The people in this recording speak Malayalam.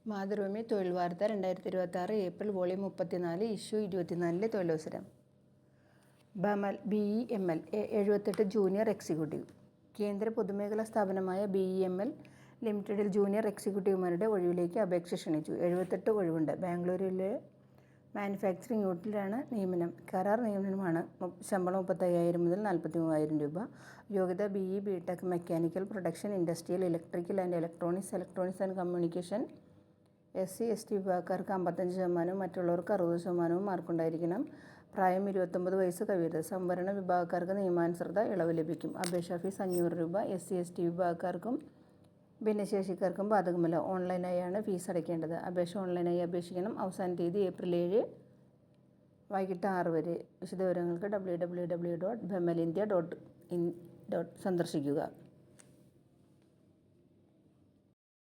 മാതൃഭൂമി തൊഴിൽ വാർത്ത 2026 ഏപ്രിൽ വോളിയം 34 ഇഷ്യൂ 24 തൊഴിലവസരം. BEML 78 junior executive. കേന്ദ്ര പൊതുമേഖലാ സ്ഥാപനമായ BEML ലിമിറ്റഡിൽ ജൂനിയർ എക്സിക്യൂട്ടീവുമാരുടെ ഒഴിവിലേക്ക് അപേക്ഷ ക്ഷണിച്ചു. 78 ഒഴിവുണ്ട്. ബാംഗ്ലൂരിലെ മാനുഫാക്ചറിംഗ് യൂണിറ്റിലാണ് നിയമനം. കരാർ നിയമനമാണ്. ശമ്പളം 35,000 മുതൽ 43,000 രൂപ. യോഗ്യത BE, BTech, mechanical, production, industrial, electrical and electronics and communication. SC, ST വിഭാഗക്കാർക്ക് 55%, മറ്റുള്ളവർക്ക് 60% മാർക്കുണ്ടായിരിക്കണം. പ്രായം 29 വയസ്സ് കവിയരുത്. സംവരണ വിഭാഗക്കാർക്ക് നിയമാനുസൃത ഇളവ് ലഭിക്കും. അപേക്ഷാ ഫീസ് 500 രൂപ. SC, ST വിഭാഗക്കാർക്കും ഭിന്നശേഷിക്കാർക്കും ബാധകമല്ല. ഓൺലൈനായാണ് ഫീസ് അടയ്ക്കേണ്ടത്. അപേക്ഷ ഓൺലൈനായി അപേക്ഷിക്കണം. അവസാന തീയതി ഏപ്രിൽ 7 വൈകിട്ട് 6 വരെ. വിശദവിവരങ്ങൾക്ക് www.bemelindia.in സന്ദർശിക്കുക.